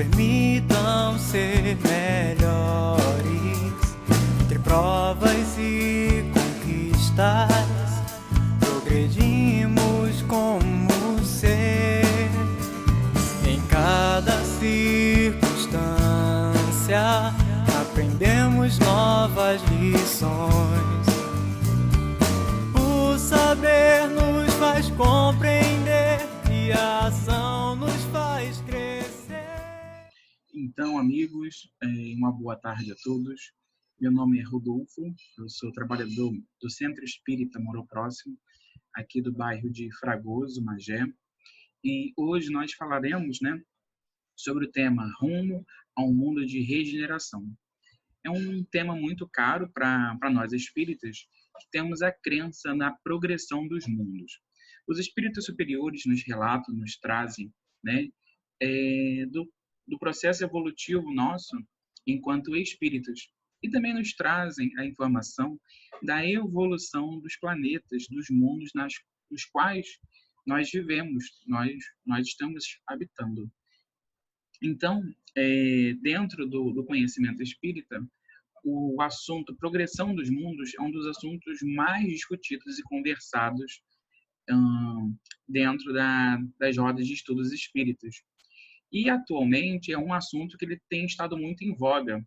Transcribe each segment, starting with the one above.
permitam ser melhores. Entre provas e conquistas, progredimos como ser. Em cada circunstância, aprendemos novas lições. O saber nos faz compreender e a ação nos faz crescer. Então, amigos, uma boa tarde a todos. Meu nome é Rodolfo, eu sou trabalhador do Centro Espírita Amor Próximo, aqui do bairro de Fragoso, Magé. E hoje nós falaremos, sobre o tema Rumo a um Mundo de Regeneração. É um tema muito caro para nós espíritas, que temos a crença na progressão dos mundos. Os espíritos superiores nos relatam, nos trazem, do processo evolutivo nosso enquanto espíritos. E também nos trazem a informação da evolução dos planetas, dos mundos nos quais nós vivemos, nós estamos habitando. Então, dentro do conhecimento espírita, o assunto progressão dos mundos é um dos assuntos mais discutidos e conversados dentro das rodas de estudos espíritas. E, atualmente, é um assunto que ele tem estado muito em voga,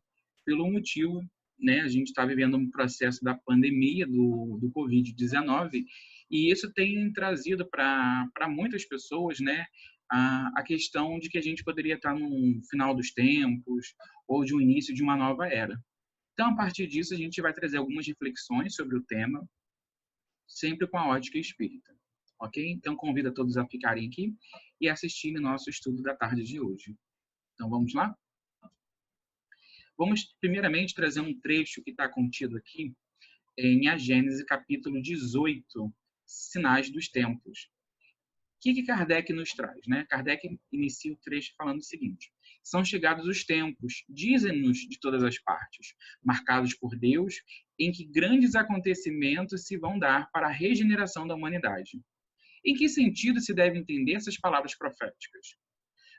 pelo motivo, a gente está vivendo um processo da pandemia do Covid-19, e isso tem trazido para muitas pessoas, a questão de que a gente poderia estar no final dos tempos ou de um início de uma nova era. Então, a partir disso, a gente vai trazer algumas reflexões sobre o tema, sempre com a ótica espírita. Ok? Então, convido a todos a ficarem aqui e assistirem nosso estudo da tarde de hoje. Então, vamos lá? Vamos, primeiramente, trazer um trecho que está contido aqui em A Gênese, capítulo 18, Sinais dos Tempos. O que Kardec nos traz? Kardec inicia o trecho falando o seguinte: são chegados os tempos, dizem-nos de todas as partes, marcados por Deus, em que grandes acontecimentos se vão dar para a regeneração da humanidade. Em que sentido se deve entender essas palavras proféticas?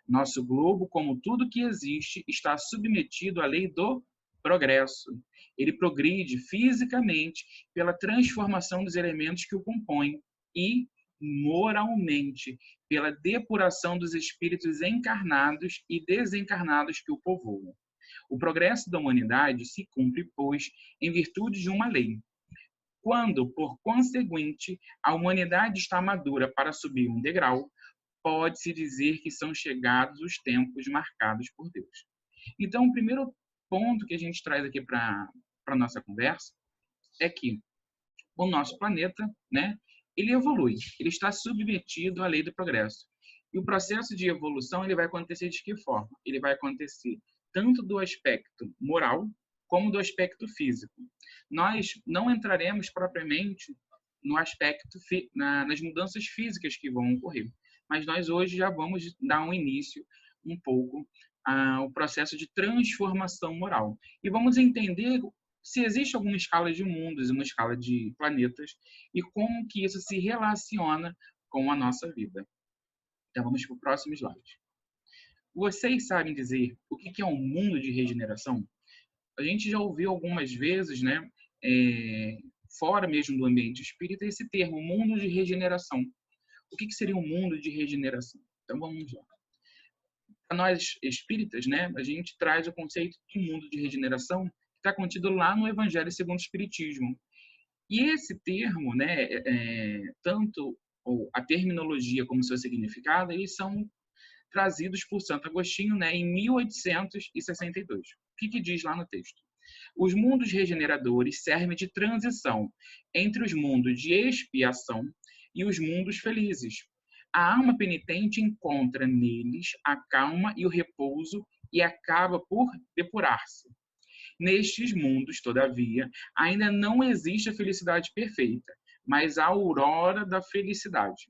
Nosso globo, como tudo que existe, está submetido à lei do progresso. Ele progride fisicamente pela transformação dos elementos que o compõem e, moralmente, pela depuração dos espíritos encarnados e desencarnados que o povoam. O progresso da humanidade se cumpre, pois, em virtude de uma lei. Quando, por conseguinte, a humanidade está madura para subir um degrau, pode-se dizer que são chegados os tempos marcados por Deus. Então, o primeiro ponto que a gente traz aqui para a nossa conversa é que o nosso planeta, ele evolui, ele está submetido à lei do progresso. E o processo de evolução ele vai acontecer de que forma? Ele vai acontecer tanto do aspecto moral como do aspecto físico. Nós não entraremos propriamente no aspecto nas mudanças físicas que vão ocorrer, mas nós hoje já vamos dar um início um pouco ao processo de transformação moral. E vamos entender se existe alguma escala de mundos, uma escala de planetas, e como que isso se relaciona com a nossa vida. Então vamos para o próximo slide. Vocês sabem dizer o que é um mundo de regeneração? A gente já ouviu algumas vezes, fora mesmo do ambiente espírita, esse termo, mundo de regeneração. O que seria um mundo de regeneração? Então, vamos lá. Para nós espíritas, a gente traz o conceito de mundo de regeneração que está contido lá no Evangelho segundo o Espiritismo. E esse termo, tanto a terminologia como o seu significado, eles são trazidos por Santo Agostinho em 1862. O que diz lá no texto? Os mundos regeneradores servem de transição entre os mundos de expiação e os mundos felizes. A alma penitente encontra neles a calma e o repouso e acaba por depurar-se. Nestes mundos, todavia, ainda não existe a felicidade perfeita, mas a aurora da felicidade.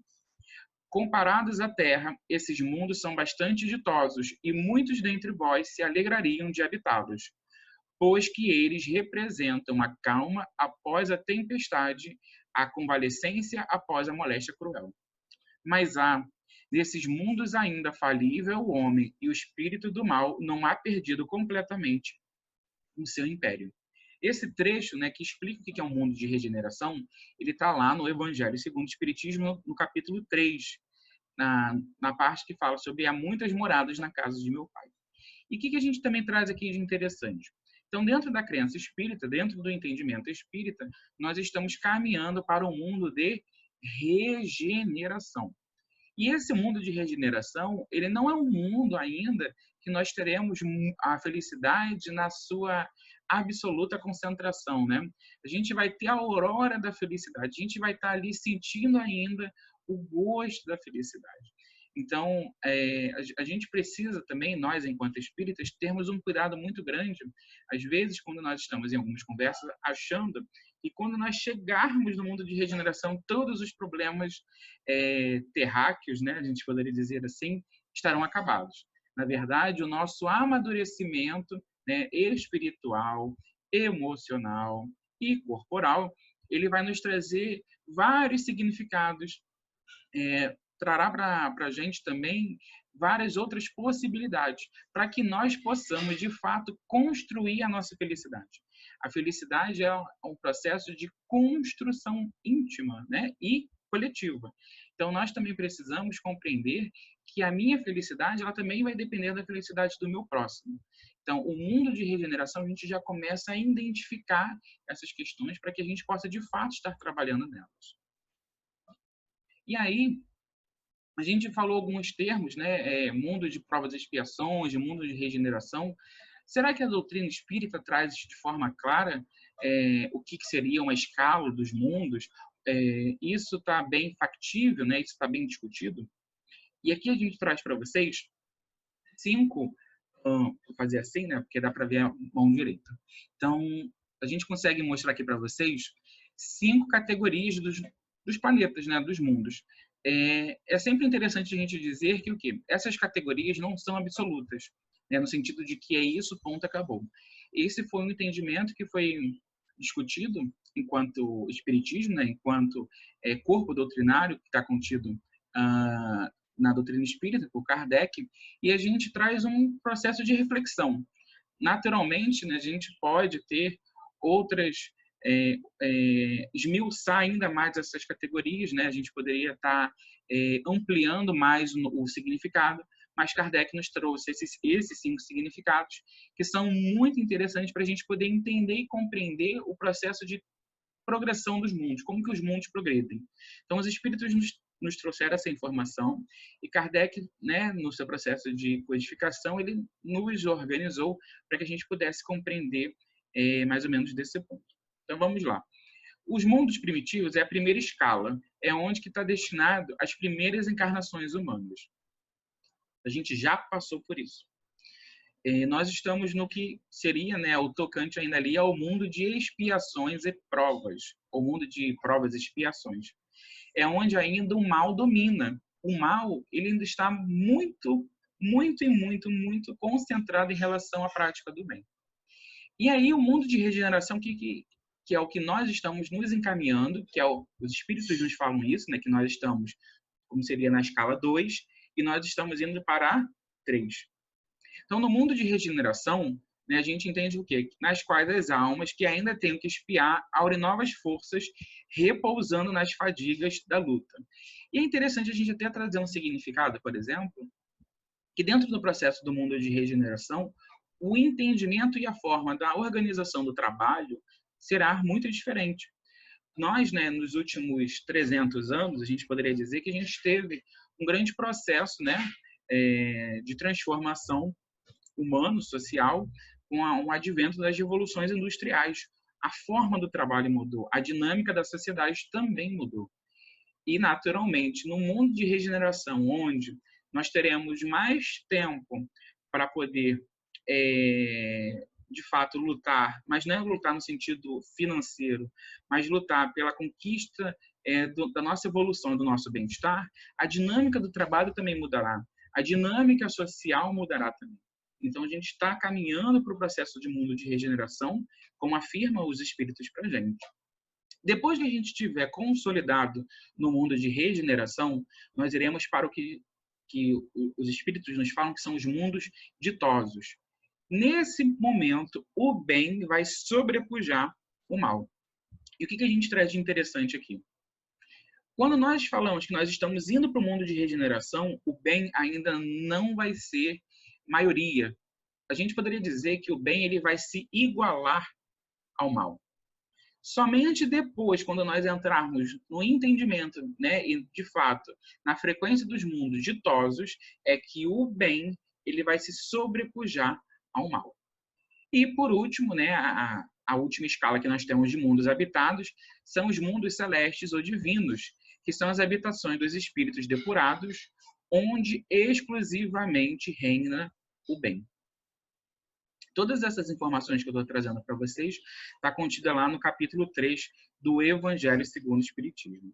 Comparados à Terra, esses mundos são bastante ditosos e muitos dentre vós se alegrariam de habitá-los, pois que eles representam a calma após a tempestade, a convalescência após a moléstia cruel. Mas Nesses mundos ainda falível, o homem e o espírito do mal não há perdido completamente o seu império. Esse trecho, né, que explica o que é um mundo de regeneração, ele está lá no Evangelho segundo o Espiritismo, no capítulo 3, na parte que fala sobre há muitas moradas na casa de meu pai. E o que a gente também traz aqui de interessante? Então, dentro da crença espírita, dentro do entendimento espírita, nós estamos caminhando para um mundo de regeneração. E esse mundo de regeneração, ele não é um mundo ainda que nós teremos a felicidade na sua absoluta concentração, né? A gente vai ter a aurora da felicidade, a gente vai estar ali sentindo ainda o gosto da felicidade. Então, a gente precisa também, nós, enquanto espíritas, termos um cuidado muito grande, às vezes, quando nós estamos em algumas conversas, achando que quando nós chegarmos no mundo de regeneração, todos os problemas terráqueos, né, a gente poderia dizer assim, estarão acabados. Na verdade, o nosso amadurecimento, né, espiritual, emocional e corporal, ele vai nos trazer vários significados, trará para a gente também várias outras possibilidades, para que nós possamos, de fato, construir a nossa felicidade. A felicidade é um processo de construção íntima, né, e coletiva. Então, nós também precisamos compreender que a minha felicidade ela também vai depender da felicidade do meu próximo. Então, o mundo de regeneração, a gente já começa a identificar essas questões para que a gente possa, de fato, estar trabalhando nelas. E aí, a gente falou alguns termos, né? Mundo de provas e expiações, de mundo de regeneração. Será que a doutrina espírita traz de forma clara o que seria uma escala dos mundos? Isso está bem factível, né? Isso está bem discutido? E aqui a gente traz para vocês 5, vou fazer assim, né? Porque dá para ver a mão direita. Então, a gente consegue mostrar aqui para vocês 5 categorias dos planetas, né? Dos mundos. É sempre interessante a gente dizer que o quê? Essas categorias não são absolutas, né? No sentido de que é isso, ponto, acabou. Esse foi um entendimento que foi discutido enquanto espiritismo, né? Enquanto corpo doutrinário que está contido na doutrina espírita, por Kardec, e a gente traz um processo de reflexão. Naturalmente, né, a gente pode ter outras, esmiuçar ainda mais essas categorias, né? A gente poderia estar ampliando mais o significado, mas Kardec nos trouxe esses 5 significados, que são muito interessantes para a gente poder entender e compreender o processo de progressão dos mundos, como que os mundos progredem. Então, os espíritos nos trouxeram essa informação e Kardec, né, no seu processo de codificação, ele nos organizou para que a gente pudesse compreender mais ou menos desse ponto. Então, vamos lá. Os mundos primitivos é a primeira escala, é onde que está destinado às primeiras encarnações humanas. A gente já passou por isso. Nós estamos no que seria, né, o tocante ainda ali ao mundo de expiações e provas, o mundo de provas e expiações. É onde ainda o mal domina. O mal, ele ainda está muito, muito e muito, muito concentrado em relação à prática do bem. E aí o mundo de regeneração, que é o que nós estamos nos encaminhando, que é os espíritos nos falam isso, né, que nós estamos, como seria na escala 2, e nós estamos indo para 3. Então, no mundo de regeneração, né, a gente entende o quê? Nas quais as almas que ainda têm que expiar aurem novas forças, repousando nas fadigas da luta. E é interessante a gente até trazer um significado, por exemplo, que dentro do processo do mundo de regeneração, o entendimento e a forma da organização do trabalho será muito diferente. Nós, né, nos últimos 300 anos, a gente poderia dizer que a gente teve um grande processo, né, de transformação humano, social, com o advento das revoluções industriais. A forma do trabalho mudou, a dinâmica da sociedade também mudou. E, naturalmente, no mundo de regeneração, onde nós teremos mais tempo para poder, de fato, lutar, mas não é lutar no sentido financeiro, mas lutar pela conquista da nossa evolução, do nosso bem-estar, a dinâmica do trabalho também mudará, a dinâmica social mudará também. Então, a gente está caminhando para o processo de mundo de regeneração, como afirmam os espíritos para a gente. Depois que a gente estiver consolidado no mundo de regeneração, nós iremos para o que que os espíritos nos falam que são os mundos ditosos. Nesse momento, o bem vai sobrepujar o mal. E o que a gente traz de interessante aqui? Quando nós falamos que nós estamos indo para o mundo de regeneração, o bem ainda não vai ser maioria. A gente poderia dizer que o bem ele vai se igualar ao mal. Somente depois, quando nós entrarmos no entendimento, né, e de fato, na frequência dos mundos ditosos, é que o bem ele vai se sobrepujar ao mal. E, por último, né, a última escala que nós temos de mundos habitados são os mundos celestes ou divinos, que são as habitações dos espíritos depurados, onde exclusivamente reina o bem. Todas essas informações que eu estou trazendo para vocês está contida lá no capítulo 3 do Evangelho segundo o Espiritismo.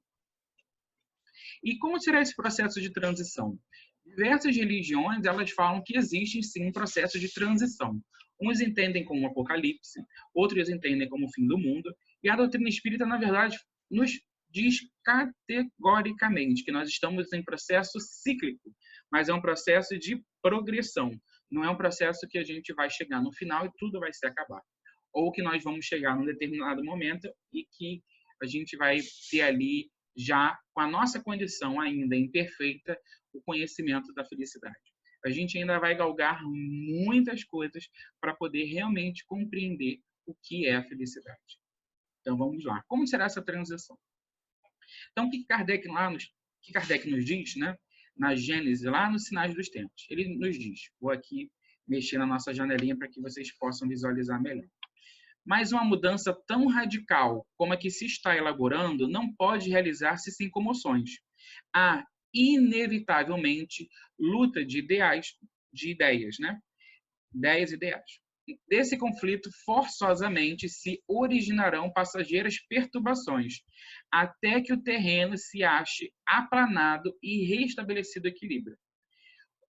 E como será esse processo de transição? Diversas religiões elas falam que existe sim um processo de transição. Uns entendem como um apocalipse, outros entendem como o fim do mundo, e a doutrina espírita, na verdade, nos diz categoricamente que nós estamos em processo cíclico, mas é um processo de progressão. Não é um processo que a gente vai chegar no final e tudo vai se acabar. Ou que nós vamos chegar num determinado momento e que a gente vai ter ali, já com a nossa condição ainda imperfeita, o conhecimento da felicidade. A gente ainda vai galgar muitas coisas para poder realmente compreender o que é a felicidade. Então, vamos lá. Como será essa transição? Então, o que Kardec nos diz, né? Na Gênese, lá nos Sinais dos Tempos. Ele nos diz, vou aqui mexer na nossa janelinha para que vocês possam visualizar melhor. Mas uma mudança tão radical como a que se está elaborando não pode realizar-se sem comoções. Há, inevitavelmente, luta de ideias, né? Ideias e ideais. Desse conflito, forçosamente, se originarão passageiras perturbações, até que o terreno se ache aplanado e restabelecido equilíbrio.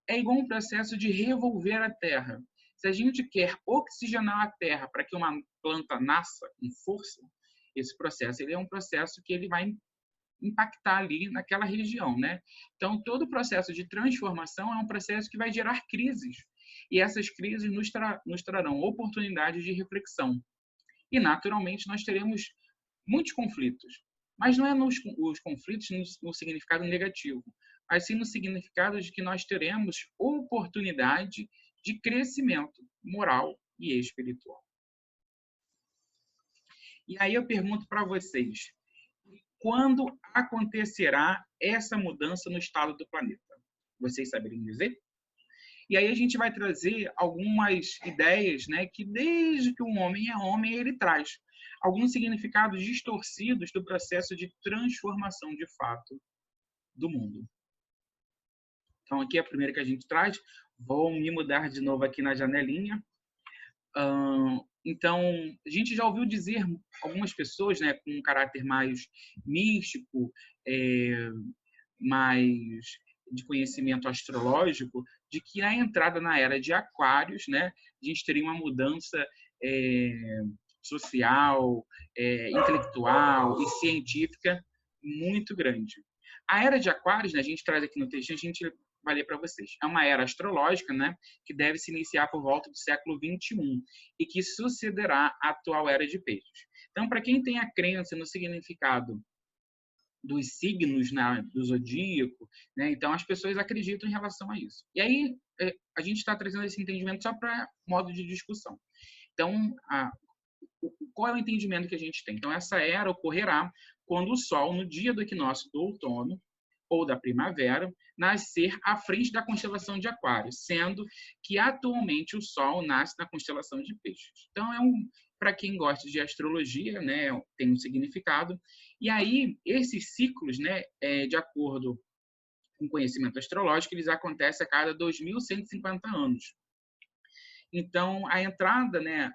É igual um processo de revolver a terra. Se a gente quer oxigenar a terra para que uma planta nasça com força, esse processo ele é um processo que ele vai impactar ali naquela região, né? Então, todo o processo de transformação é um processo que vai gerar crises. E essas crises nos trarão oportunidades de reflexão. E, naturalmente, nós teremos muitos conflitos. Mas não é os conflitos no significado negativo, mas sim no significado de que nós teremos oportunidade de crescimento moral e espiritual. E aí eu pergunto para vocês, quando acontecerá essa mudança no estado do planeta? Vocês saberiam dizer? E aí a gente vai trazer algumas ideias, né, que desde que um homem é homem, ele traz alguns significados distorcidos do processo de transformação de fato do mundo. Então, aqui é a primeira que a gente traz. Vou me mudar de novo aqui na janelinha. Então, a gente já ouviu dizer algumas pessoas, né, com um caráter mais místico, mais de conhecimento astrológico, de que a entrada na era de Aquários, né, a gente teria uma mudança social, intelectual e científica muito grande. A era de Aquários, né, a gente traz aqui no texto, a gente vai ler para vocês. É uma era astrológica, né, que deve se iniciar por volta do século XXI e que sucederá à atual era de Peixes. Então, para quem tem a crença no significado dos signos, né, do zodíaco, né, então as pessoas acreditam em relação a isso. E aí a gente está trazendo esse entendimento só para modo de discussão. Então, qual é o entendimento que a gente tem? Então, essa era ocorrerá quando o Sol, no dia do equinócio do outono ou da primavera, nascer à frente da constelação de Aquário, sendo que atualmente o Sol nasce na constelação de Peixes. Então, para quem gosta de astrologia, né, tem um significado. E aí, esses ciclos, né, de acordo com o conhecimento astrológico, eles acontecem a cada 2.150 anos. Então, a entrada, né,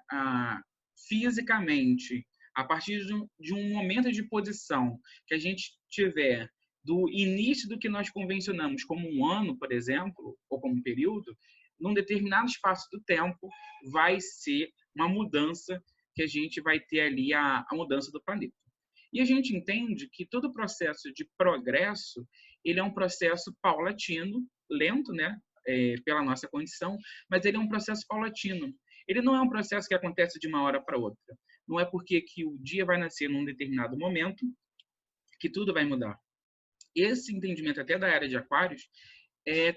fisicamente, a partir de um momento de posição que a gente tiver do início do que nós convencionamos como um ano, por exemplo, ou como um período, num determinado espaço do tempo, vai ser uma mudança que a gente vai ter ali a mudança do planeta. E a gente entende que todo o processo de progresso, ele é um processo paulatino, lento, né? Pela nossa condição, mas ele é um processo paulatino. Ele não é um processo que acontece de uma hora para outra. Não é porque que o dia vai nascer num determinado momento que tudo vai mudar. Esse entendimento até da era de Aquários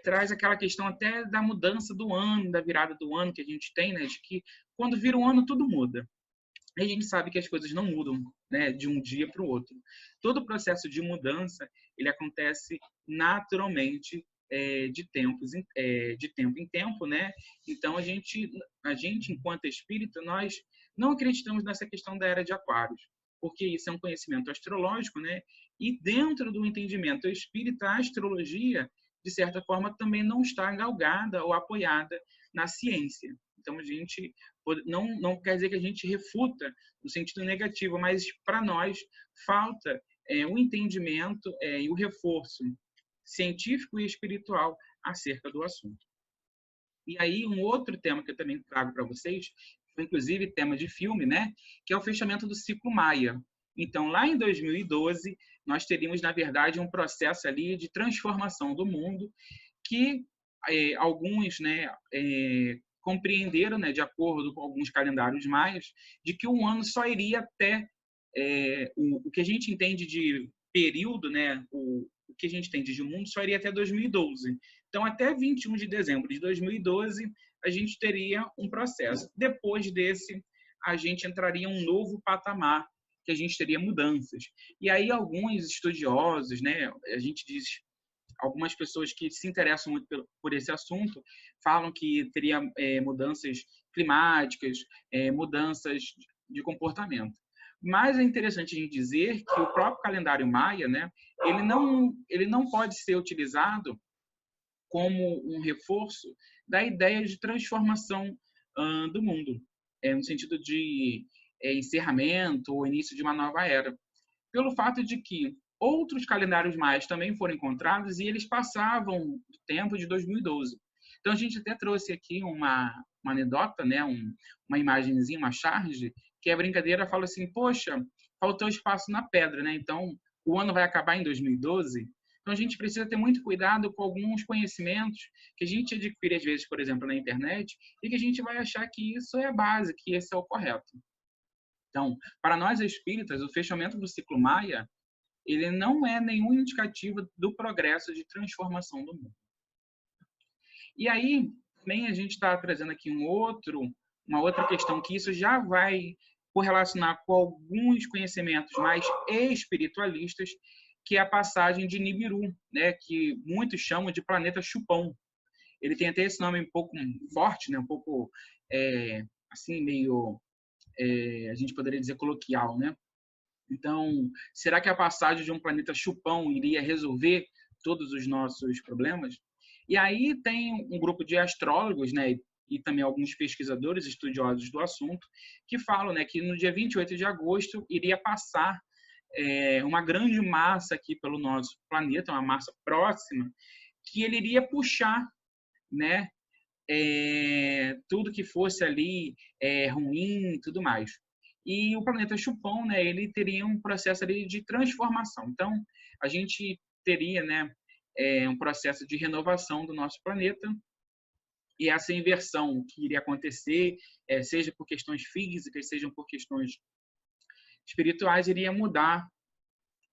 traz aquela questão até da mudança do ano, da virada do ano que a gente tem, né? De que quando vira um ano tudo muda. E a gente sabe que as coisas não mudam, né, de um dia para o outro. Todo o processo de mudança ele acontece naturalmente de tempo em tempo, né? Então a gente enquanto espírita nós não acreditamos nessa questão da era de Aquários, porque isso é um conhecimento astrológico, né? E dentro do entendimento espírita, a astrologia de certa forma também não está galgada ou apoiada na ciência. Então a gente não quer dizer que a gente refuta no sentido negativo, mas para nós falta o entendimento e o reforço científico e espiritual acerca do assunto. E aí um outro tema que eu também trago para vocês, inclusive tema de filme, né, que é o fechamento do ciclo Maia. Então, lá em 2012, nós teríamos, na verdade, um processo ali de transformação do mundo que alguns, né, compreenderam, né, de acordo com alguns calendários maias, de que um ano só iria até o que a gente entende de período, né, o que a gente entende de mundo só iria até 2012. Então, até 21 de dezembro de 2012, a gente teria um processo. Depois desse, a gente entraria em um novo patamar, que a gente teria mudanças. E aí, alguns estudiosos, né, a gente diz, algumas pessoas que se interessam muito por esse assunto, falam que teria mudanças climáticas, mudanças de comportamento. Mas é interessante a gente dizer que o próprio calendário maia, né, ele não pode ser utilizado como um reforço da ideia de transformação do mundo, no sentido de encerramento ou início de uma nova era, pelo fato de que outros calendários maias também foram encontrados e eles passavam do tempo de 2012. Então a gente até trouxe aqui uma anedota, né, uma imagenzinha, uma charge, que a brincadeira fala assim, poxa, faltou espaço na pedra, né? Então o ano vai acabar em 2012. Então a gente precisa ter muito cuidado com alguns conhecimentos que a gente adquire às vezes, por exemplo, na internet, e que a gente vai achar que isso é a base, que esse é o correto. Então, para nós espíritas, o fechamento do ciclo maia, ele não é nenhum indicativo do progresso de transformação do mundo. E aí, também a gente está trazendo aqui uma outra questão, que isso já vai correlacionar com alguns conhecimentos mais espiritualistas, que é a passagem de Nibiru, né, que muitos chamam de planeta chupão. Ele tem até esse nome um pouco forte, né, um pouco, assim, meio, a gente poderia dizer coloquial, né? Então, será que a passagem de um planeta chupão iria resolver todos os nossos problemas? E aí tem um grupo de astrólogos, né, e também alguns pesquisadores estudiosos do assunto, que falam, né, que no dia 28 de agosto iria passar uma grande massa aqui pelo nosso planeta, uma massa próxima, que ele iria puxar, né, tudo que fosse ali ruim e tudo mais. E o planeta chupão, né, ele teria um processo ali de transformação. Então, a gente teria, né, um processo de renovação do nosso planeta, e essa inversão que iria acontecer, seja por questões físicas, sejam por questões espirituais, iria mudar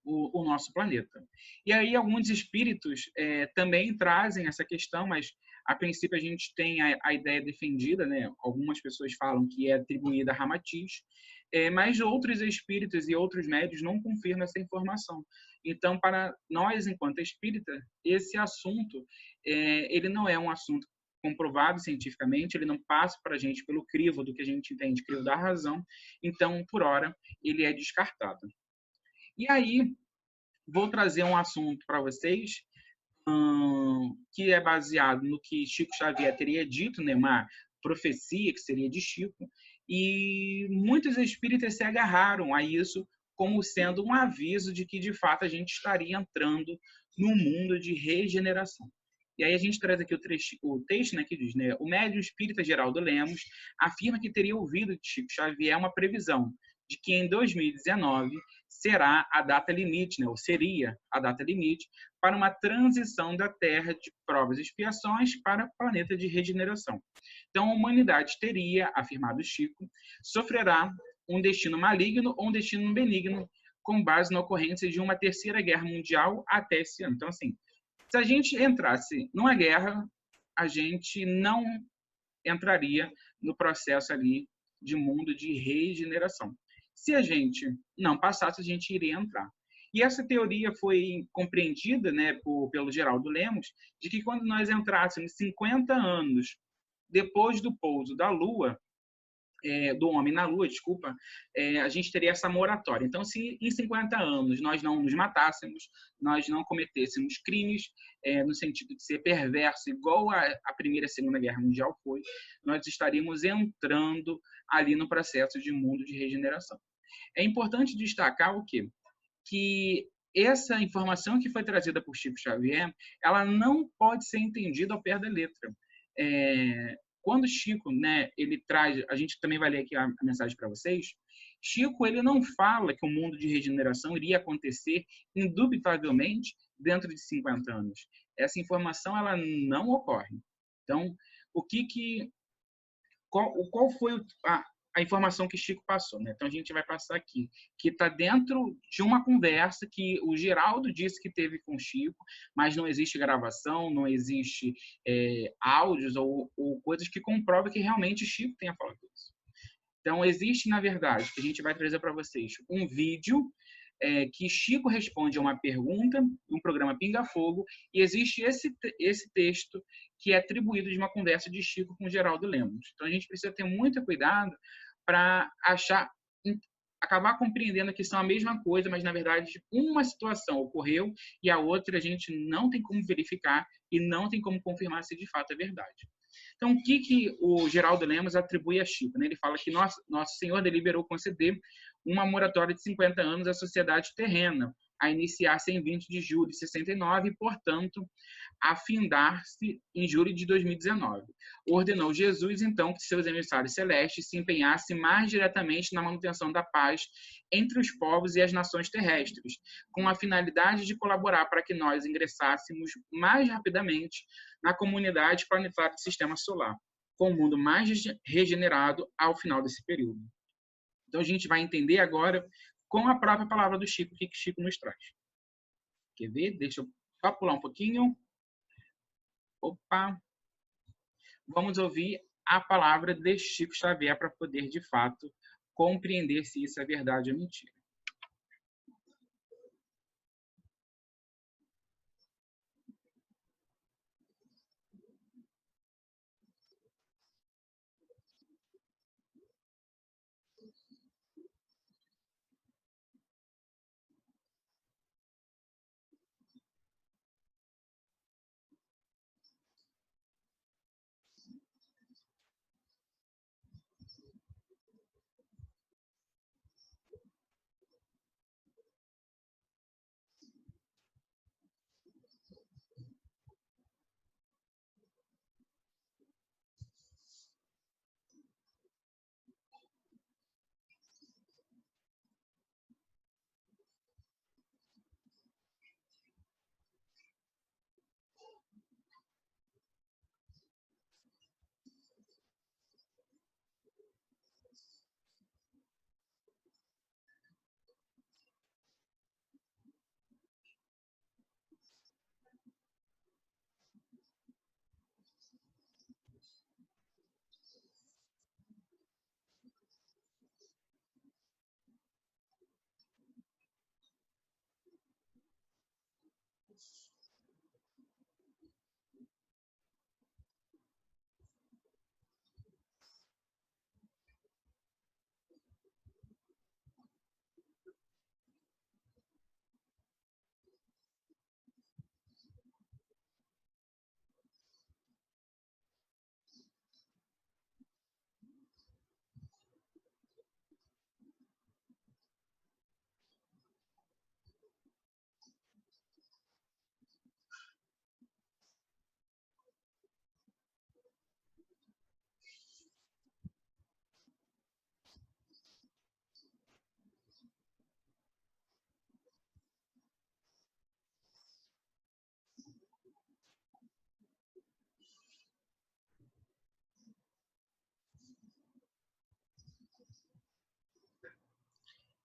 o nosso planeta. E aí alguns espíritos também trazem essa questão, mas a princípio a gente tem a ideia defendida, né? Algumas pessoas falam que é atribuída a Ramatiz, mas outros espíritos e outros médios não confirmam essa informação. Então, para nós, enquanto espírita, esse assunto, ele não é um assunto comprovado cientificamente, ele não passa para a gente pelo crivo do que a gente entende, crivo da razão, então, por hora, ele é descartado. E aí, vou trazer um assunto para vocês, que é baseado no que Chico Xavier teria dito, né, uma profecia que seria de Chico, e muitos espíritas se agarraram a isso como sendo um aviso de que, de fato, a gente estaria entrando num mundo de regeneração. E aí a gente traz aqui o texto, né, que diz, né, o médium espírita Geraldo Lemos afirma que teria ouvido de Chico Xavier uma previsão de que em 2019 será a data limite, né, ou seria a data limite, para uma transição da Terra de provas e expiações para planeta de regeneração. Então, a humanidade teria, afirmado Chico, sofrerá um destino maligno ou um destino benigno com base na ocorrência de uma terceira guerra mundial até esse ano. Então, assim, se a gente entrasse numa guerra, a gente não entraria no processo ali de mundo de regeneração. Se a gente não passasse, a gente iria entrar. E essa teoria foi compreendida, né, pelo Geraldo Lemos, de que quando nós entrássemos 50 anos depois do pouso da Lua, do homem na Lua, desculpa, a gente teria essa moratória. Então, se em 50 anos nós não nos matássemos, nós não cometêssemos crimes, no sentido de ser perverso, igual a Primeira e a Segunda Guerra Mundial foi, nós estaríamos entrando ali no processo de mundo de regeneração. É importante destacar o quê? Que essa informação que foi trazida por Chico Xavier, ela não pode ser entendida ao pé da letra. Quando Chico, né, ele traz, a gente também vai ler aqui a mensagem para vocês, Chico, ele não fala que o mundo de regeneração iria acontecer indubitavelmente dentro de 50 anos. Essa informação, ela não ocorre. Então, qual foi a informação que Chico passou, né? Então a gente vai passar aqui, que está dentro de uma conversa que o Geraldo disse que teve com Chico, mas não existe gravação, não existe áudios ou coisas que comprovam que realmente Chico tenha falado isso. Então existe, na verdade, que a gente vai trazer para vocês um vídeo que Chico responde a uma pergunta no programa Pinga Fogo, e existe esse texto que é atribuído de uma conversa de Chico com Geraldo Lemos. Então a gente precisa ter muito cuidado para acabar compreendendo que são a mesma coisa, mas na verdade uma situação ocorreu e a outra a gente não tem como verificar e não tem como confirmar se de fato é verdade. Então, o que o Geraldo Lemos atribui a Chico? Né? Ele fala que Nosso Senhor deliberou conceder uma moratória de 50 anos à sociedade terrena, a iniciar-se em 20 de julho de 69 e, portanto, a findar-se em julho de 2019. Ordenou Jesus, então, que seus emissários celestes se empenhassem mais diretamente na manutenção da paz entre os povos e as nações terrestres, com a finalidade de colaborar para que nós ingressássemos mais rapidamente na comunidade planetária do Sistema Solar, com o mundo mais regenerado ao final desse período. Então, a gente vai entender agora, com a própria palavra do Chico, o que Chico nos traz. Quer ver? Deixa eu só pular um pouquinho. Opa! Vamos ouvir a palavra de Chico Xavier para poder, de fato, compreender se isso é verdade ou mentira.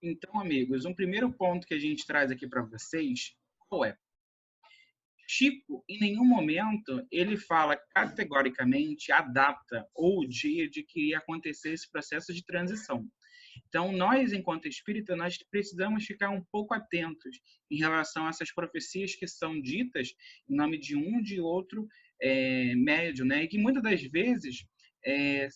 Então, amigos, um primeiro ponto que a gente traz aqui para vocês, qual é? Chico, em nenhum momento, ele fala categoricamente a data ou o dia de que ia acontecer esse processo de transição. Então, nós, enquanto espírita, nós precisamos ficar um pouco atentos em relação a essas profecias que são ditas em nome de um de outro médium, né? E que muitas das vezes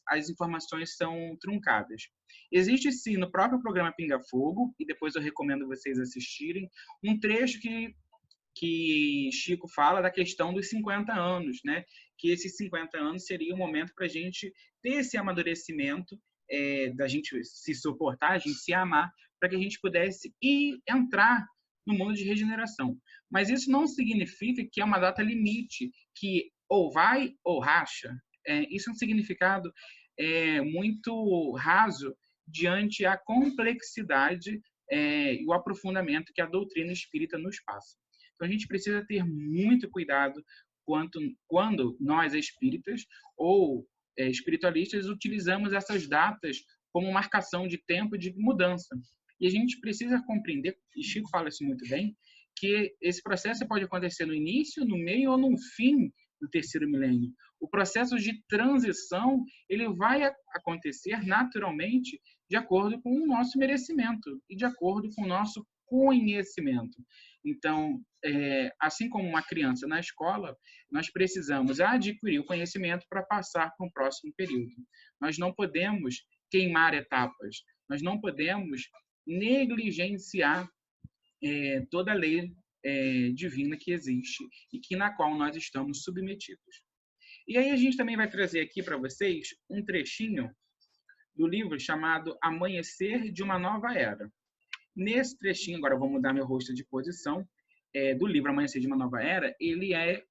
as informações são truncadas. Existe, sim, no próprio programa Pinga Fogo, e depois eu recomendo vocês assistirem, um trecho que Chico fala da questão dos 50 anos, né? Que esses 50 anos seria o momento para a gente ter esse amadurecimento, da gente se suportar, a gente se amar, para que a gente pudesse entrar no mundo de regeneração. Mas isso não significa que é uma data limite, que ou vai ou racha. Isso é um significado muito raso diante a complexidade e o aprofundamento que a doutrina espírita nos passa. Então, a gente precisa ter muito cuidado quando nós, espíritas ou espiritualistas, utilizamos essas datas como marcação de tempo de mudança. E a gente precisa compreender, e Chico fala isso muito bem, que esse processo pode acontecer no início, no meio ou no fim do terceiro milênio. O processo de transição ele vai acontecer naturalmente de acordo com o nosso merecimento e de acordo com o nosso conhecimento. Então, assim como uma criança na escola, nós precisamos adquirir o conhecimento para passar para um próximo período. Nós não podemos queimar etapas, nós não podemos negligenciar toda a lei divina que existe e na qual nós estamos submetidos. E aí a gente também vai trazer aqui para vocês um trechinho do livro chamado Amanhecer de uma Nova Era. Nesse trechinho, agora eu vou mudar meu rosto de posição, do livro Amanhecer de uma Nova Era, ele é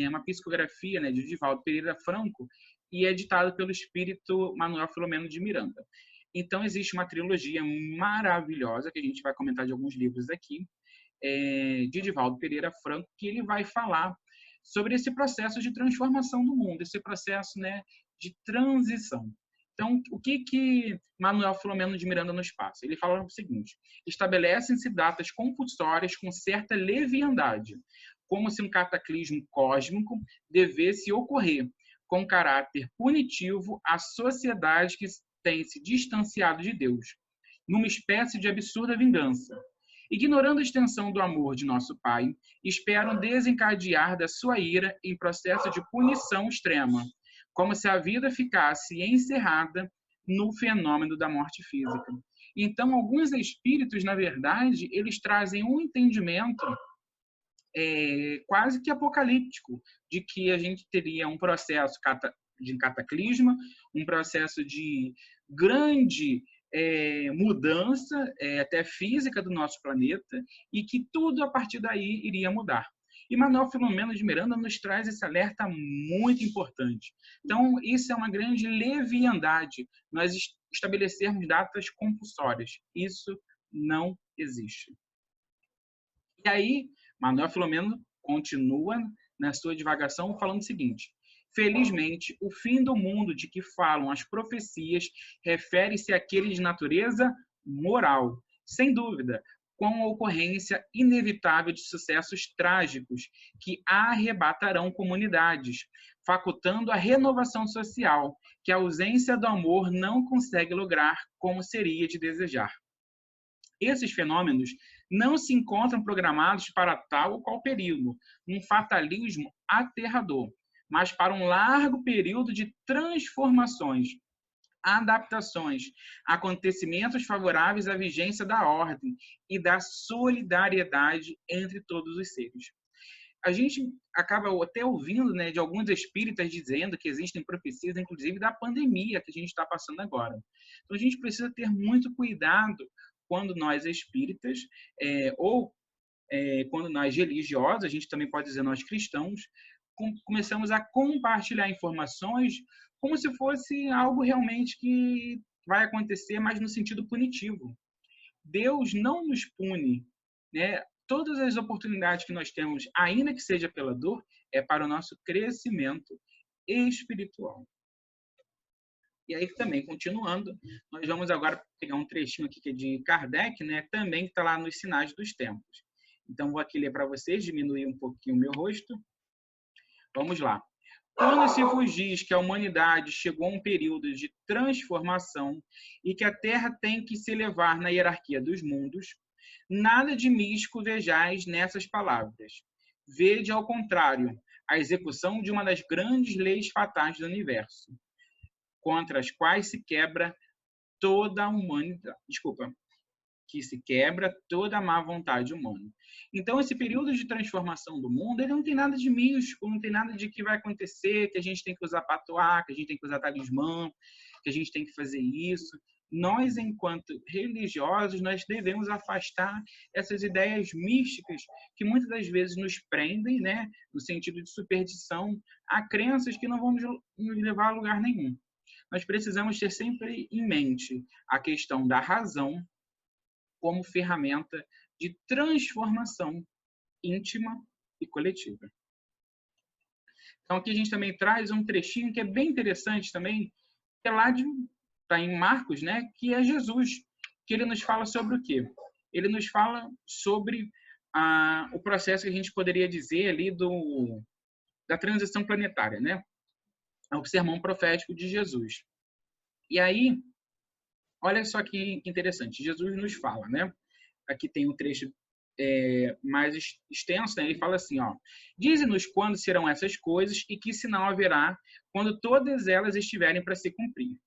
uma psicografia, né, de Divaldo Pereira Franco e é editado pelo espírito Manuel Filomeno de Miranda. Então, existe uma trilogia maravilhosa, que a gente vai comentar de alguns livros aqui, de Divaldo Pereira Franco, que ele vai falar sobre esse processo de transformação do mundo, esse processo, né, de transição. Então, o que Manuel Filomeno de Miranda nos passa? Ele fala o seguinte: estabelecem-se datas compulsórias com certa leviandade, como se um cataclismo cósmico devesse ocorrer, com caráter punitivo à sociedade que tem se distanciado de Deus, numa espécie de absurda vingança. Ignorando a extensão do amor de nosso Pai, esperam desencadear da sua ira em processo de punição extrema, como se a vida ficasse encerrada no fenômeno da morte física. Então, alguns espíritos, na verdade, eles trazem um entendimento quase que apocalíptico, de que a gente teria um processo de cataclisma, um processo de grande mudança, até física do nosso planeta, e que tudo a partir daí iria mudar. E Manuel Filomeno de Miranda nos traz esse alerta muito importante. Então, isso é uma grande leviandade, nós estabelecermos datas compulsórias. Isso não existe. E aí, Manuel Filomeno continua na sua divagação falando o seguinte: felizmente, o fim do mundo de que falam as profecias refere-se àquele de natureza moral, sem dúvida, com a ocorrência inevitável de sucessos trágicos que arrebatarão comunidades, facultando a renovação social, que a ausência do amor não consegue lograr como seria de desejar. Esses fenômenos não se encontram programados para tal ou qual período, um fatalismo aterrador, mas para um largo período de transformações, adaptações, acontecimentos favoráveis à vigência da ordem e da solidariedade entre todos os seres. A gente acaba até ouvindo, né, de alguns espíritas dizendo que existem profecias, inclusive da pandemia que a gente está passando agora. Então, a gente precisa ter muito cuidado quando nós espíritas, quando nós religiosos, a gente também pode dizer nós cristãos, começamos a compartilhar informações como se fosse algo realmente que vai acontecer, mas no sentido punitivo. Deus não nos pune, né? Todas as oportunidades que nós temos, ainda que seja pela dor, é para o nosso crescimento espiritual. E aí, também, continuando, nós vamos agora pegar um trechinho aqui que é de Kardec, né, também que está lá nos Sinais dos Tempos. Então, vou aqui ler para vocês, diminuir um pouquinho o meu rosto. Vamos lá. Quando se vos diz que a humanidade chegou a um período de transformação e que a Terra tem que se elevar na hierarquia dos mundos, nada de místico vejais nessas palavras. Vede, ao contrário, a execução de uma das grandes leis fatais do universo, contra as quais se quebra toda a humanidade. Que se quebra toda a má vontade humana. Então, esse período de transformação do mundo, ele não tem nada de místico, não tem nada de que vai acontecer, que a gente tem que usar patuá, que a gente tem que usar talismã, que a gente tem que fazer isso. Nós, enquanto religiosos, nós devemos afastar essas ideias místicas que muitas das vezes nos prendem, né, no sentido de superstição, a crenças que não vão nos levar a lugar nenhum. Nós precisamos ter sempre em mente a questão da razão como ferramenta de transformação íntima e coletiva. Então, aqui a gente também traz um trechinho que é bem interessante também, que é lá está em Marcos, né, que é Jesus, que ele nos fala sobre o quê? Ele nos fala sobre o processo que a gente poderia dizer ali da transição planetária, né? É o sermão profético de Jesus. E aí, olha só que interessante, Jesus nos fala, né? Aqui tem um trecho mais extenso, né? Ele fala assim, ó: dize-nos quando serão essas coisas e que sinal haverá quando todas elas estiverem para se cumprir.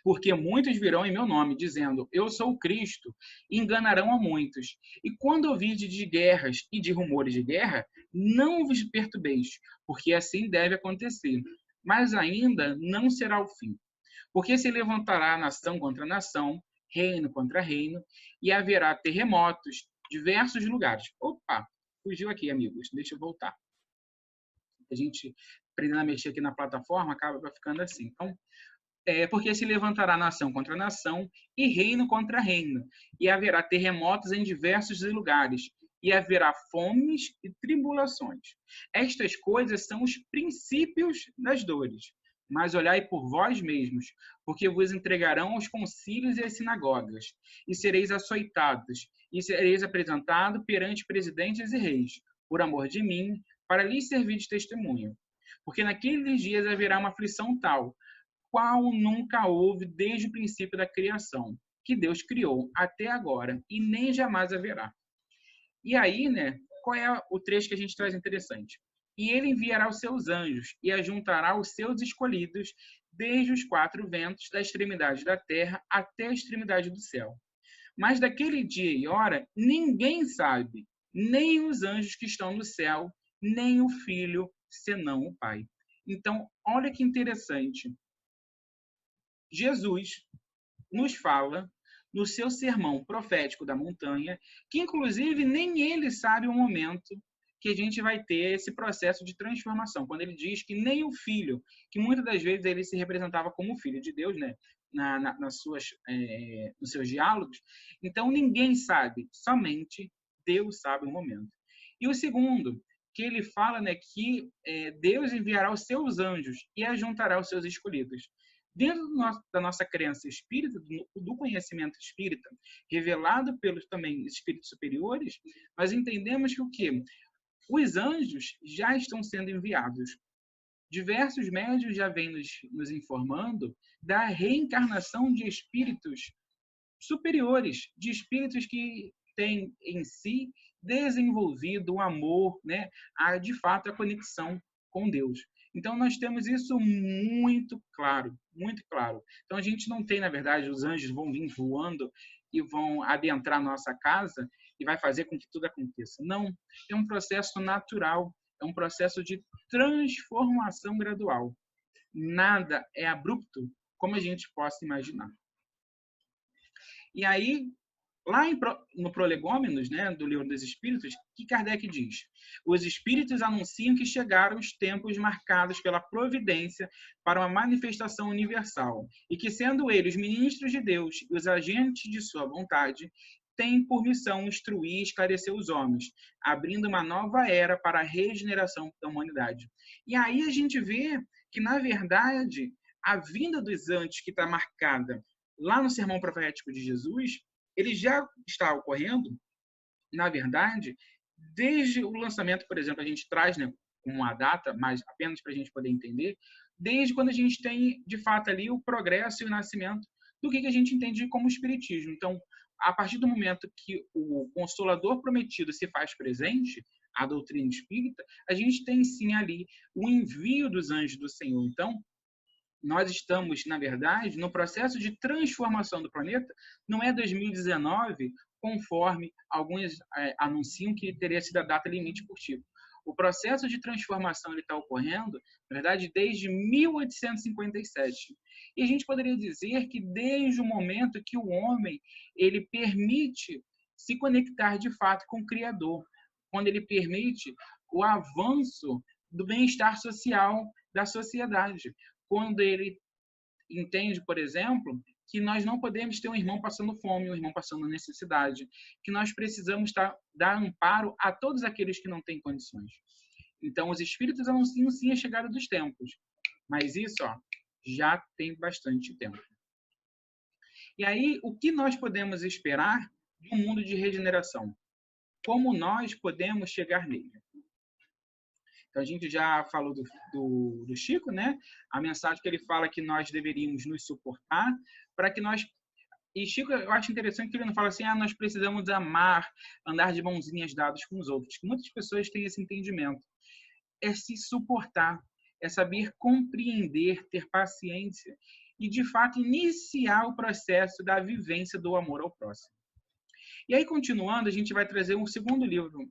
Porque muitos virão em meu nome, dizendo, eu sou o Cristo, e enganarão a muitos. E quando ouvirdes de guerras e de rumores de guerra, não vos perturbeis, porque assim deve acontecer. Mas ainda não será o fim. Porque se levantará nação contra nação, reino contra reino, e haverá terremotos, diversos lugares. Opa, fugiu aqui, amigos. Deixa eu voltar. A gente, aprendendo a mexer aqui na plataforma, acaba ficando assim. Então, porque se levantará nação contra nação, e reino contra reino, e haverá terremotos em diversos lugares, e haverá fomes e tribulações. Estas coisas são os princípios das dores. Mas olhai por vós mesmos, porque vos entregarão aos concílios e às sinagogas, e sereis açoitados, e sereis apresentados perante presidentes e reis, por amor de mim, para lhes servir de testemunho. Porque naqueles dias haverá uma aflição tal, qual nunca houve desde o princípio da criação, que Deus criou até agora, e nem jamais haverá. E aí, né, qual é o trecho que a gente traz interessante? E ele enviará os seus anjos e ajuntará os seus escolhidos desde os quatro ventos da extremidade da terra até a extremidade do céu. Mas daquele dia e hora ninguém sabe, nem os anjos que estão no céu, nem o Filho, senão o Pai. Então, olha que interessante. Jesus nos fala no seu sermão profético da montanha, que inclusive nem ele sabe o momento que a gente vai ter esse processo de transformação, quando ele diz que nem o Filho, que muitas das vezes ele se representava como o Filho de Deus, né, nos seus diálogos, então ninguém sabe, somente Deus sabe o momento. E o segundo, que ele fala, né, que Deus enviará os seus anjos e ajuntará os seus escolhidos. Dentro da nossa crença espírita, do conhecimento espírita, revelado pelos também espíritos superiores, nós entendemos que o quê? Os anjos já estão sendo enviados. Diversos médiuns já vêm nos informando da reencarnação de espíritos superiores, de espíritos que têm em si desenvolvido o amor, né, de fato a conexão com Deus. Então, nós temos isso muito claro, muito claro. Então, a gente não tem, na verdade, os anjos vão vir voando e vão adentrar nossa casa e vai fazer com que tudo aconteça. Não, é um processo natural, é um processo de transformação gradual. Nada é abrupto como a gente possa imaginar. E aí, lá no Prolegômenos, né, do Livro dos Espíritos, que Kardec diz? Os espíritos anunciam que chegaram os tempos marcados pela providência para uma manifestação universal, e que, sendo eles ministros de Deus e os agentes de sua vontade, têm por missão instruir e esclarecer os homens, abrindo uma nova era para a regeneração da humanidade. E aí a gente vê que, na verdade, a vinda dos anjos que está marcada lá no sermão profético de Jesus, ele já está ocorrendo, na verdade, desde o lançamento, por exemplo, a gente traz, né, uma data, mas apenas para a gente poder entender, desde quando a gente tem, de fato, ali o progresso e o nascimento do que a gente entende como espiritismo. Então, a partir do momento que o Consolador prometido se faz presente, a doutrina espírita, a gente tem sim ali o envio dos anjos do Senhor. Então, nós estamos, na verdade, no processo de transformação do planeta. Não é 2019, conforme alguns anunciam que teria sido a data limite por tipo. O processo de transformação está ocorrendo, na verdade, desde 1857. E a gente poderia dizer que desde o momento que o homem ele permite se conectar de fato com o Criador, quando ele permite o avanço do bem-estar social da sociedade, quando ele entende, por exemplo, que nós não podemos ter um irmão passando fome, um irmão passando necessidade, que nós precisamos dar amparo a todos aqueles que não têm condições. Então, os espíritos anunciam sim a chegada dos tempos, mas isso já tem bastante tempo. E aí, o que nós podemos esperar de um mundo de regeneração? Como nós podemos chegar nele? Então, a gente já falou do Chico, né? A mensagem que ele fala que nós deveríamos nos suportar para que nós... E Chico, eu acho interessante que ele não fala assim, nós precisamos amar, andar de mãozinhas dadas com os outros. Muitas pessoas têm esse entendimento. É se suportar, é saber compreender, ter paciência e, de fato, iniciar o processo da vivência do amor ao próximo. E aí, continuando, a gente vai trazer um segundo livro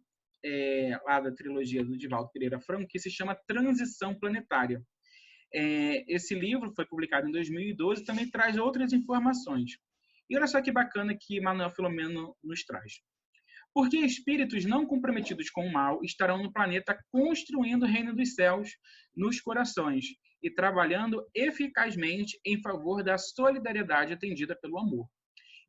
lá da trilogia do Divaldo Pereira Franco, que se chama Transição Planetária. Esse livro foi publicado em 2012 e também traz outras informações. E olha só que bacana que Manuel Filomeno nos traz. Porque espíritos não comprometidos com o mal estarão no planeta construindo o reino dos céus nos corações e trabalhando eficazmente em favor da solidariedade atendida pelo amor.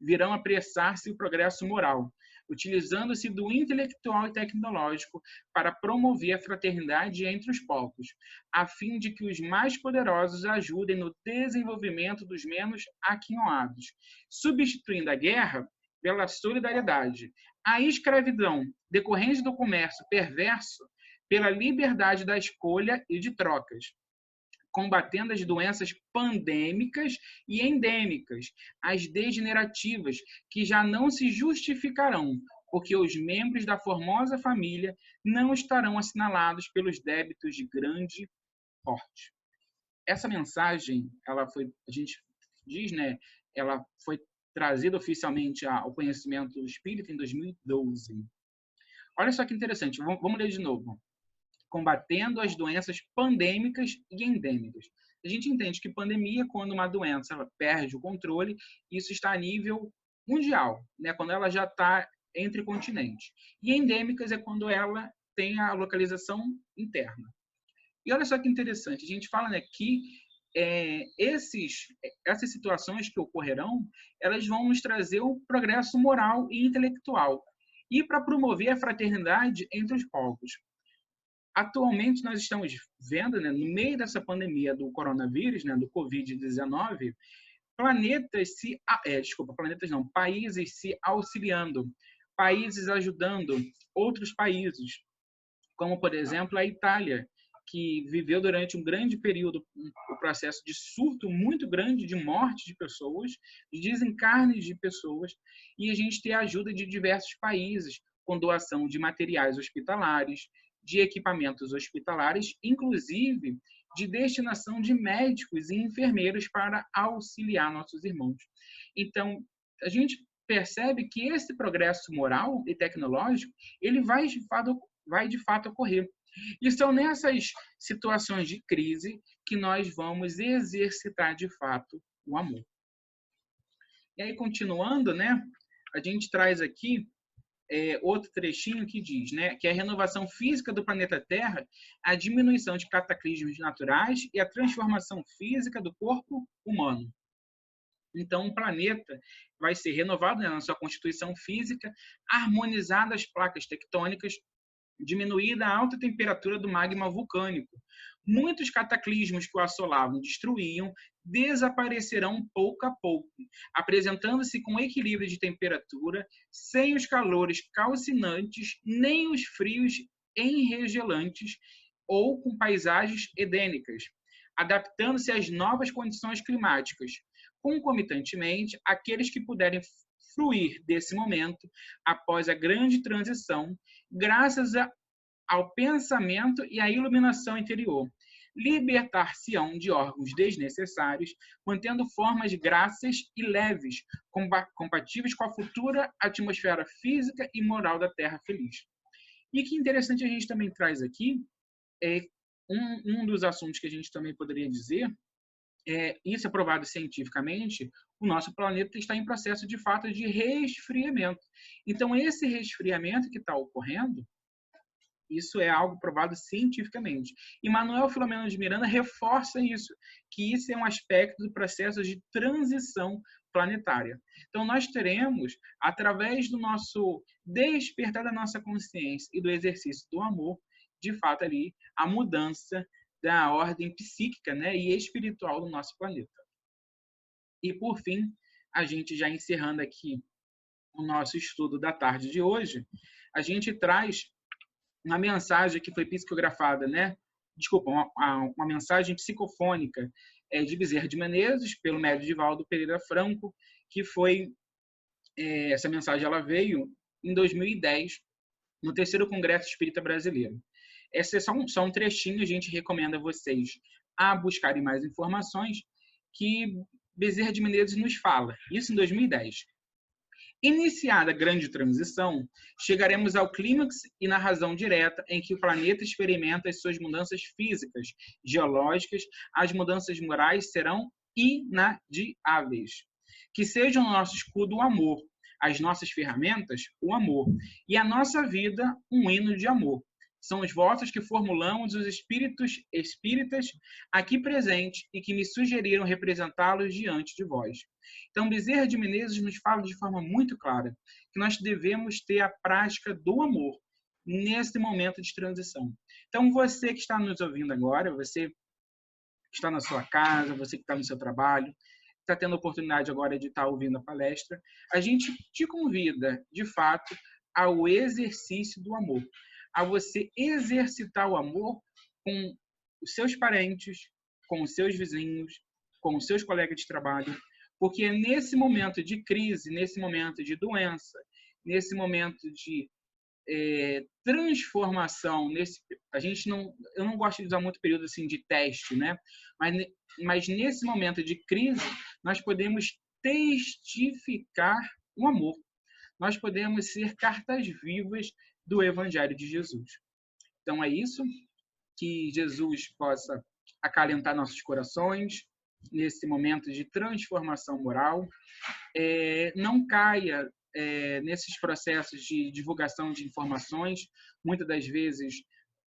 Virão apressar-se o progresso moral, utilizando-se do intelectual e tecnológico para promover a fraternidade entre os povos, a fim de que os mais poderosos ajudem no desenvolvimento dos menos aquinhoados, substituindo a guerra pela solidariedade, a escravidão decorrente do comércio perverso pela liberdade da escolha e de trocas, combatendo as doenças pandêmicas e endêmicas, as degenerativas, que já não se justificarão, porque os membros da formosa família não estarão assinalados pelos débitos de grande porte. Essa mensagem, ela foi, a gente diz, né, ela foi trazida oficialmente ao conhecimento espírita em 2012. Olha só que interessante, vamos ler de novo. Combatendo as doenças pandêmicas e endêmicas. A gente entende que pandemia é quando uma doença ela perde o controle, isso está a nível mundial, né? Quando ela já está entre continentes. E endêmicas é quando ela tem a localização interna. E olha só que interessante, a gente fala, né, que essas situações que ocorrerão, elas vão nos trazer o progresso moral e intelectual e para promover a fraternidade entre os povos. Atualmente, nós estamos vendo, né, no meio dessa pandemia do coronavírus, né, do Covid-19, países se auxiliando, países ajudando outros países, como, por exemplo, a Itália, que viveu durante um grande período o processo de surto muito grande de morte de pessoas, de desencarne de pessoas, e a gente tem a ajuda de diversos países, com doação de materiais hospitalares, de equipamentos hospitalares, inclusive de destinação de médicos e enfermeiros para auxiliar nossos irmãos. Então, a gente percebe que esse progresso moral e tecnológico, ele vai de fato ocorrer. E são nessas situações de crise que nós vamos exercitar de fato o amor. E aí, continuando, né, a gente traz aqui outro trechinho que diz, né, que é a renovação física do planeta Terra, a diminuição de cataclismos naturais e a transformação física do corpo humano. Então, o planeta vai ser renovado, né, na sua constituição física, harmonizada as placas tectônicas, diminuída a alta temperatura do magma vulcânico, muitos cataclismos que o assolavam, destruíam, desaparecerão pouco a pouco, apresentando-se com equilíbrio de temperatura, sem os calores calcinantes, nem os frios enregelantes, ou com paisagens edênicas, adaptando-se às novas condições climáticas. Concomitantemente, aqueles que puderem fruir desse momento, após a grande transição, graças ao pensamento e à iluminação interior, libertar-se-ão de órgãos desnecessários, mantendo formas grassas e leves, compatíveis com a futura atmosfera física e moral da Terra feliz. E que interessante a gente também traz aqui, um dos assuntos que a gente também poderia dizer, isso é provado cientificamente, o nosso planeta está em processo, de fato, de resfriamento. Então, esse resfriamento que está ocorrendo, isso é algo provado cientificamente. E Manuel Filomeno de Miranda reforça isso, que isso é um aspecto do processo de transição planetária. Então, nós teremos, através do nosso despertar da nossa consciência e do exercício do amor, de fato, ali, a mudança da ordem psíquica, né, e espiritual do nosso planeta. E, por fim, a gente já encerrando aqui o nosso estudo da tarde de hoje, a gente traz uma mensagem que foi psicografada, né? Desculpa, uma mensagem psicofônica de Bezerra de Menezes, pelo médium Divaldo Pereira Franco, que foi, essa mensagem ela veio em 2010, no 3º Congresso Espírita Brasileiro. Esse é só um trechinho, a gente recomenda a vocês a buscarem mais informações, que Bezerra de Menezes nos fala, isso em 2010. Iniciada a grande transição, chegaremos ao clímax e na razão direta em que o planeta experimenta as suas mudanças físicas, geológicas, as mudanças morais serão inadiáveis. Que seja o nosso escudo o amor, as nossas ferramentas o amor, e a nossa vida um hino de amor. São os votos que formulamos os espíritas aqui presentes e que me sugeriram representá-los diante de vós. Então, Bezerra de Menezes nos fala de forma muito clara que nós devemos ter a prática do amor nesse momento de transição. Então, você que está nos ouvindo agora, você que está na sua casa, você que está no seu trabalho, está tendo a oportunidade agora de estar ouvindo a palestra, a gente te convida, de fato, ao exercício do amor, a você exercitar o amor com os seus parentes, com os seus vizinhos, com os seus colegas de trabalho, porque é nesse momento de crise, nesse momento de doença, nesse momento de transformação, eu não gosto de usar muito período assim de teste, né? Mas nesse momento de crise, nós podemos testificar o amor. Nós podemos ser cartas vivas do Evangelho de Jesus. Então é isso, que Jesus possa acalentar nossos corações nesse momento de transformação moral, não caia nesses processos de divulgação de informações, muitas das vezes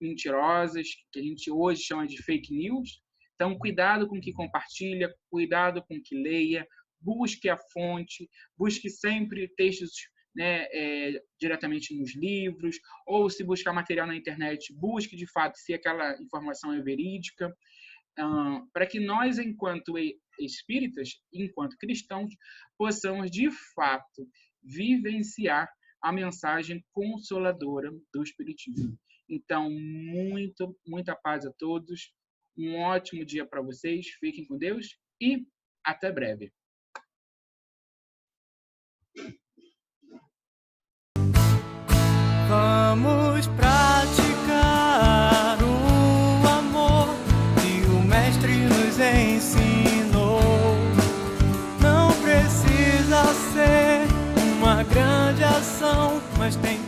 mentirosas, que a gente hoje chama de fake news. Então, cuidado com o que compartilha, cuidado com o que leia, busque a fonte, busque sempre textos, né, diretamente nos livros, ou se buscar material na internet, busque de fato se aquela informação é verídica, para que nós, enquanto espíritas, enquanto cristãos, possamos de fato vivenciar a mensagem consoladora do Espiritismo. Então, muita paz a todos, um ótimo dia para vocês, fiquem com Deus e até breve. Vamos praticar o amor que o Mestre nos ensinou. Não precisa ser uma grande ação, mas tem